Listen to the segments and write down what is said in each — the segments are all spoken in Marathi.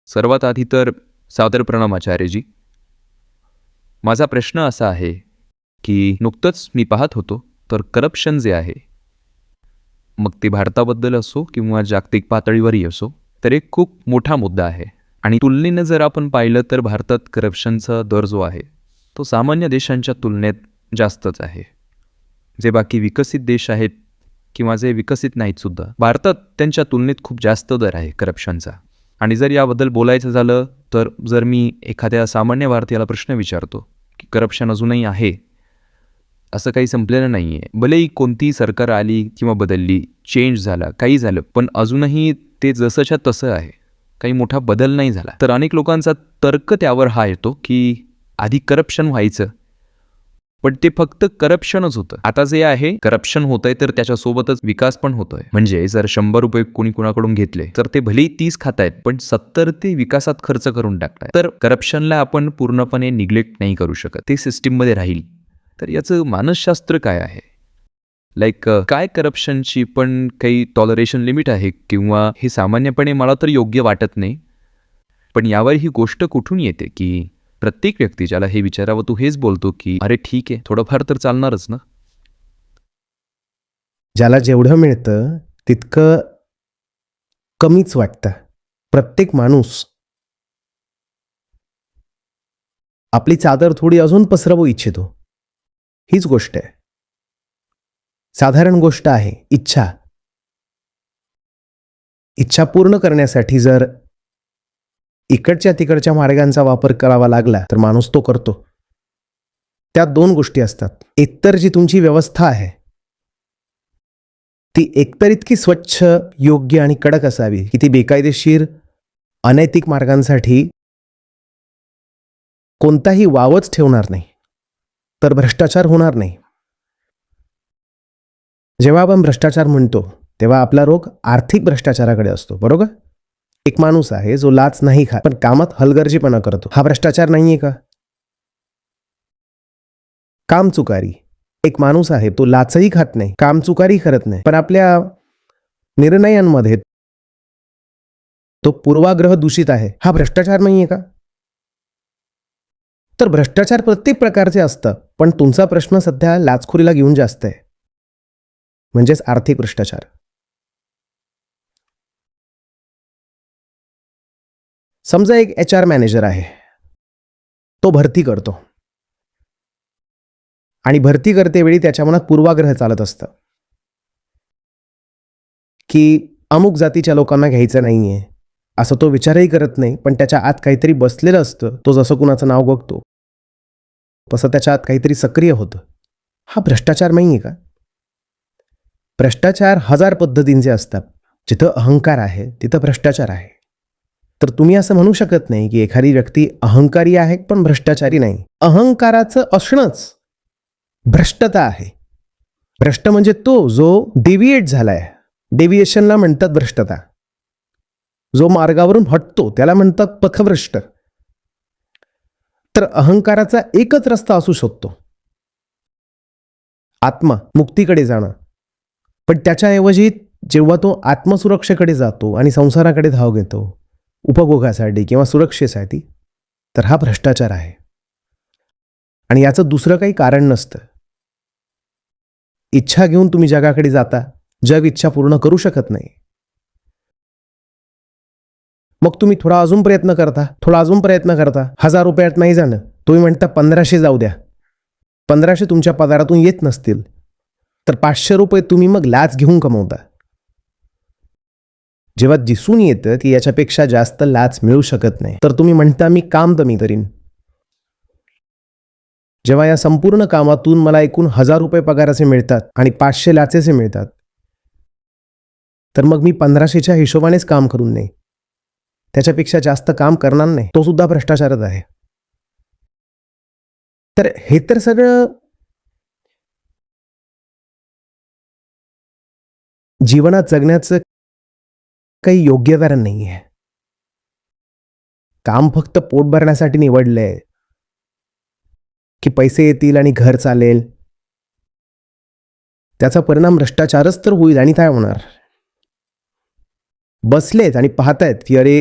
सर्वात आधी तर सादर प्रणाम आचार्यजी. माझा प्रश्न असा आहे की नुकतंच मी पाहत होतो तर करप्शन जे आहे, मग ते भारताबद्दल असो किंवा जागतिक पातळीवरही असो, तर एक खूप मोठा मुद्दा आहे. आणि तुलनेनं जर आपण पाहिलं तर भारतात करप्शनचा दर जो आहे तो सामान्य देशांच्या तुलनेत जास्तच आहे. जे बाकी विकसित देश आहेत किंवा जे विकसित नाहीत सुद्धा, भारतात त्यांच्या तुलनेत खूप जास्त दर आहे करप्शनचा. आणि जर याबद्दल बोलायचं झालं तर जर मी एखाद्या सामान्य भारतीयाला प्रश्न विचारतो की करप्शन अजूनही आहे, असं काही संपलेलं नाही आहे. भलेही कोणतीही सरकार आली किंवा बदलली, चेंज झाला, काही झालं, पण अजूनही ते जसंच्या तसं आहे. काही मोठा बदल नाही झाला. तर अनेक लोकांचा तर्क त्यावर हा येतो की आधी करप्शन व्हायचं, पण ते फक्त करप्शनच होतं. आता जे आहे करप्शन होतंय तर त्याच्यासोबतच विकास पण होतोय. म्हणजे जर 100 रुपये कोणी कुणाकडून घेतले तर ते भलेही 30 खातायत, पण 70 ते विकासात खर्च करून टाकताय. तर करप्शनला आपण पूर्णपणे निग्लेक्ट नाही करू शकत. ते सिस्टीममध्ये राहील. तर याचं मानसशास्त्र काय आहे? काय करप्शनची पण काही टॉलरेशन लिमिट आहे किंवा हे सामान्यपणे मला तर योग्य वाटत नाही. पण यावर ही गोष्ट कुठून येते की प्रत्येक व्यक्ती ज्याला हे विचारावं तो हेच बोलतो की अरे ठीक आहे, थोडंफार तर चालणारच ना. ज्याला जेवढं मिळतं तितकं कमीच वाटतं. प्रत्येक माणूस आपली चादर थोडी अजून पसरवू इच्छितो. हीच गोष्ट आहे. साधारण गोष्ट आहे इच्छा. इच्छा पूर्ण करण्यासाठी जर इकडच्या तिकडच्या मार्गांचा वापर करावा लागला तर माणूस तो करतो. त्यात दोन गोष्टी असतात. एकतर जी तुमची व्यवस्था आहे ती एकतर इतकी स्वच्छ, योग्य आणि कडक असावी की ती बेकायदेशीर, अनैतिक मार्गांसाठी कोणताही वावच ठेवणार नाही, तर भ्रष्टाचार होणार नाही. जेव्हा आपण भ्रष्टाचार म्हणतो तेव्हा आपला रोग आर्थिक भ्रष्टाचाराकडे असतो, बरोबर? एक माणूस आहे जो लाच नाही खात पण कामात हलगर्जीपणा करतो, हा भ्रष्टाचार नाहीये का? कामचुकारी. एक माणूस आहे तो लाचही खात नाही, कामचुकारी करत नाही, पण आपल्या निर्णयांमध्ये तो पूर्वाग्रह दूषित आहे, हा भ्रष्टाचार नाहीये का? तर भ्रष्टाचार प्रत्येक प्रकारचे असतं, पण तुमचा प्रश्न सध्या लाचखोरीला घेऊन जास्त आहे, म्हणजेच आर्थिक भ्रष्टाचार. समजा एक HR मॅनेजर आहे, तो भरती करतो आणि भरती करतेवेळी त्याच्या मनात पूर्वाग्रह चालत असतं की अमुक जातीच्या लोकांना घ्यायचं नाहीये, असं तो विचारही करत नाही, पण त्याच्या आत काहीतरी बसलेलं असतं. तो जसं कुणाचं नाव बघतो तसं त्याच्या आत काहीतरी सक्रिय होतं. हा भ्रष्टाचार नाहीये का? भ्रष्टाचार 1000 पद्धतींचे असतात. जिथं अहंकार आहे तिथं भ्रष्टाचार आहे. तर तुम्ही असं म्हणू शकत नाही की एखादी व्यक्ती अहंकारी आहे पण भ्रष्टाचारी नाही. अहंकाराचं असणंच भ्रष्टता आहे. भ्रष्ट म्हणजे तो जो डेव्हिएट झालाय. डेव्हिएशनला म्हणतात भ्रष्टता. जो मार्गावरून हटतो त्याला म्हणतात पथभ्रष्ट. तर अहंकाराचा एकच रस्ता असू शकतो, आत्मा मुक्तीकडे जाणं. पण त्याच्याऐवजी जेव्हा तो आत्मसुरक्षेकडे जातो आणि संसाराकडे धाव घेतो उपभोगासाठी किंवा सुरक्षेसाठी, तर हा भ्रष्टाचार आहे. आणि याचं दुसरं काही कारण नसतं. इच्छा घेऊन तुम्ही जगाकडे जाता, जग इच्छा पूर्ण करू शकत नाही. मग तुम्ही थोडा अजून प्रयत्न करता, 1000 रुपयात नाही जाणं, तुम्ही म्हणता 1500 जाऊ द्या. 1500 तुमच्या पगारातून येत नसतील तर 500 रुपये तुम्ही मग लाच घेऊन कमवता. जेव्हा दिसून येतं की याच्यापेक्षा जास्त लाच मिळू शकत नाही, तर तुम्ही म्हणता मी काम कमी करीन. जेव्हा या संपूर्ण कामातून मला एकूण 1000 रुपये पगाराचे मिळतात आणि 500 लाचेचे मिळतात, तर मग मी 1500च्या हिशोबानेच काम करून नाही, त्याच्यापेक्षा जास्त काम करणार नाही. तो सुद्धा भ्रष्टाचारच आहे. तर हे तर सगळं जीवनात जगण्याचं काही योग्य कारण नाही आहे. काम फक्त पोट भरण्यासाठी निवडलंय की पैसे येतील आणि घर चालेल, त्याचा परिणाम भ्रष्टाचारच तर होईल. आणि काय होणार? बसलेत आणि पाहतायत की अरे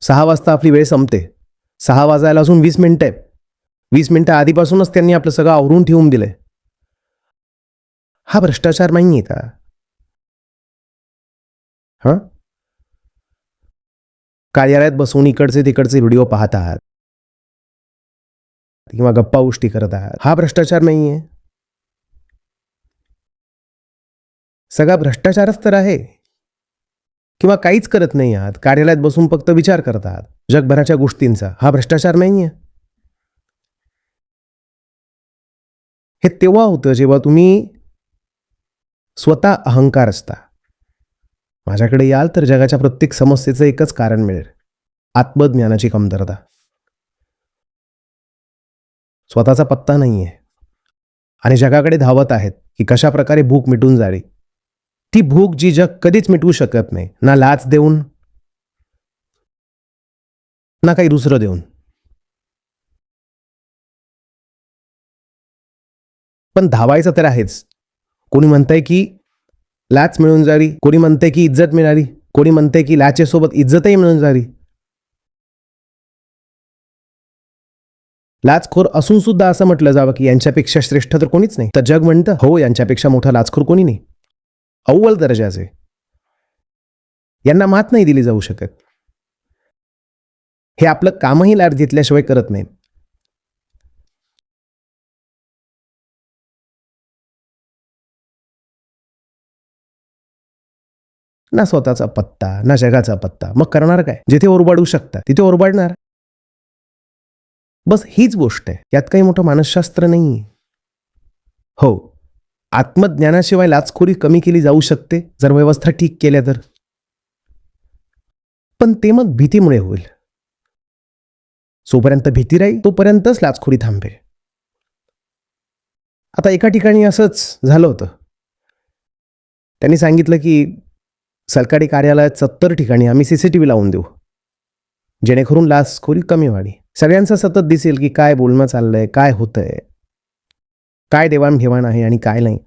6 वाजता आपली वेळ संपते. 6 वाजायला अजून 20 मिनिटं आहे. 20 मिनिटं आधीपासूनच त्यांनी आपलं सगळं आवरून ठेवून दिलंय. हा भ्रष्टाचार नाही आहे का? हां, कार्यालयात बसून इकडचे तिकडचे व्हिडिओ पाहत आहात किंवा गप्पा गोष्टी करत आहात, हा भ्रष्टाचार नाही आहे? सगळा भ्रष्टाचारच तर आहे. किंवा काहीच करत नाही आहात, कार्यालयात बसून फक्त विचार करत आहात जगभराच्या गोष्टींचा, हा भ्रष्टाचार नाही आहे? हे तेव्हा होतं जेव्हा तुम्ही स्वतः अहंकार असता. माझ्याकडे याल तर जगाच्या प्रत्येक समस्येचं एकच कारण मिळेल: आत्मज्ञानाची कमतरता. स्वतःचा पत्ता नाही आहे आणि जगाकडे धावत आहेत की कशा प्रकारे भूक मिटून जावी. ती भूक जी जग कधीच मिटवू शकत नाही, ना लाच देऊन ना काही दुसरं देऊन. पण धावायचं तर आहेच. कोणी म्हणतंय की लाच मिळून जावी, कोणी म्हणतंय की इज्जत मिळाली, कोणी म्हणतंय की लाचेसोबत इज्जतही मिळून जावी. लाचखोर असून सुद्धा असं म्हटलं जावं की यांच्यापेक्षा श्रेष्ठ तर कोणीच नाही. तर जग म्हणतं हो, यांच्यापेक्षा मोठा लाचखोर कोणी नाही, अव्वल दर्जाचे. यांना मात नाही दिली जाऊ शकत. हे आपलं कामही लाच घेतल्याशिवाय करत नाही. ना स्वतःचा पत्ता, ना जगाचा पत्ता. मग करणार काय? जिथे ओरबाडू शकता तिथे ओरबाडणार. बस हीच गोष्ट आहे. यात काही मोठं मानसशास्त्र नाही. हो, आत्मज्ञानाशिवाय लाचखोरी कमी केली जाऊ शकते जर व्यवस्था ठीक केल्या तर. पण ते मग भीतीमुळे होईल. जोपर्यंत भीती राहील तोपर्यंतच लाचखोरी थांबेल. आता एका ठिकाणी असंच झालं होतं. त्यांनी सांगितलं की सरकारी कार्यालयात 70 ठिकाणी आम्ही CCTV लावून देऊ, जेणेकरून लाचखोरी कमी व्हावी. सगळ्यांचं सतत दिसेल की काय बोलणं चाललंय, काय होतंय, काय देवाणघेवाण आहे आणि काय नाही.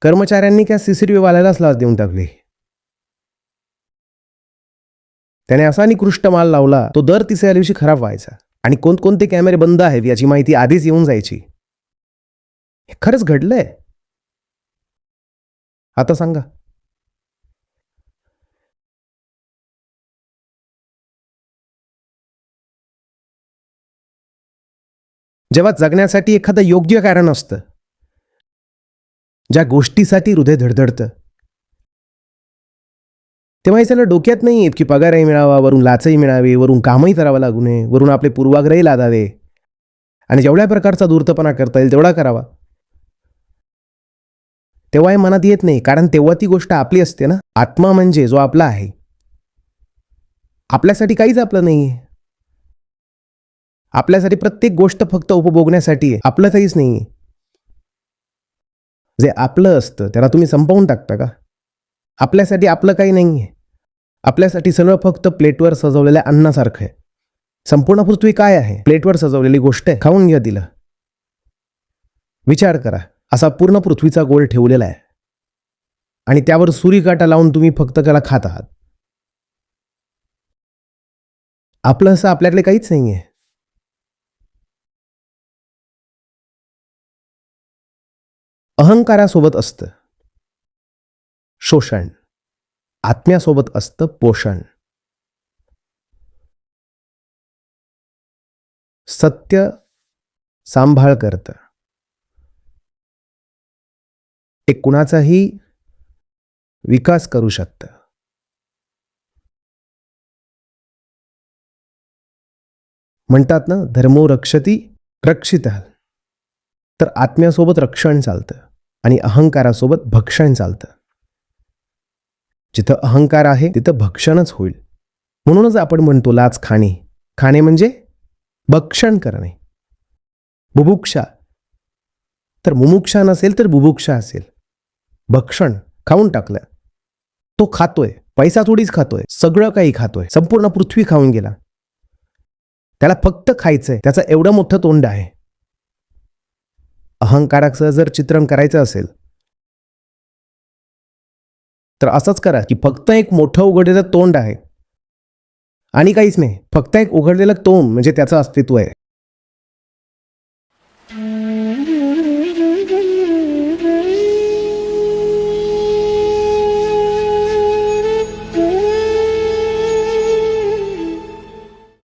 कर्मचाऱ्यांनी त्या CCTV वाल्यालाच लाच देऊन टाकली. त्याने असा निकृष्ट माल लावला, तो दर तिसऱ्या दिवशी खराब व्हायचा आणि कोणकोणते कॅमेरे बंद आहेत याची माहिती आधीच येऊन जायची. हे खरंच घडलंय. आता सांगा, जेव्हा जगण्यासाठी एखादं योग्य कारण असतं, ज्या गोष्टीसाठी हृदय धडधडतं, तेव्हा हे सगळं डोक्यात नाही येत की पगारही मिळावा, वरून लाचही मिळावी, वरून कामही करावं लागू नये, वरून आपले पूर्वाग्रही लादावे आणि जेवढ्या प्रकारचा धूर्तपणा करता येईल तेवढा करावा. तेव्हा हे मनात येत नाही, कारण तेव्हा ती गोष्ट आपली असते ना. आत्मा म्हणजे जो आपला आहे, आपल्यासाठी काहीच आपलं नाही आहे. आपल्यासाठी प्रत्येक गोष्ट फक्त उपभोगण्यासाठी आहे, आपलं काहीच नाही आहे. जे आपलं असतं त्याला तुम्ही संपवून टाकता का? आपल्यासाठी आपलं काही नाही आहे. आपल्यासाठी सगळं फक्त प्लेटवर सजवलेल्या अन्नासारखं आहे. संपूर्ण पृथ्वी काय आहे? प्लेटवर सजवलेली गोष्ट आहे. खाऊन घ्या तिला. विचार करा, असा पूर्ण पृथ्वीचा गोल ठेवलेला आहे आणि त्यावर सुरीकाटा लावून तुम्ही फक्त त्याला खात आहात. आपलं असं आपल्याकडे काहीच नाही आहे. अहंकारासोबत असतं शोषण, आत्म्यासोबत असतं पोषण. सत्य सांभाळ करतं. ते कुणाचाही विकास करू शकतं. म्हणतात ना, धर्मो रक्षती रक्षितः. तर आत्म्यासोबत रक्षण चालतं आणि अहंकारासोबत भक्षण चालतं. जिथं अहंकार आहे तिथं भक्षणच होईल. म्हणूनच आपण म्हणतो लाच खाणे. खाणे म्हणजे भक्षण करणे. बुभुक्षा, तर मुमुक्षा नसेल तर बुभुक्षा असेल. भक्षण, खाऊन टाकलं. तो खातोय, पैसा थोडीच खातोय, सगळं काही खातोय. संपूर्ण पृथ्वी खाऊन गेला. त्याला फक्त खायचंय, त्याचं एवढं मोठं तोंड आहे. अहंकाराचं जर चित्रण करायचं असेल तर असंच करा की फक्त एक मोठं उघडलेलं तोंड आहे आणि काहीच नाही, फक्त एक उघडलेलं तोंड म्हणजे त्याचं अस्तित्व आहे.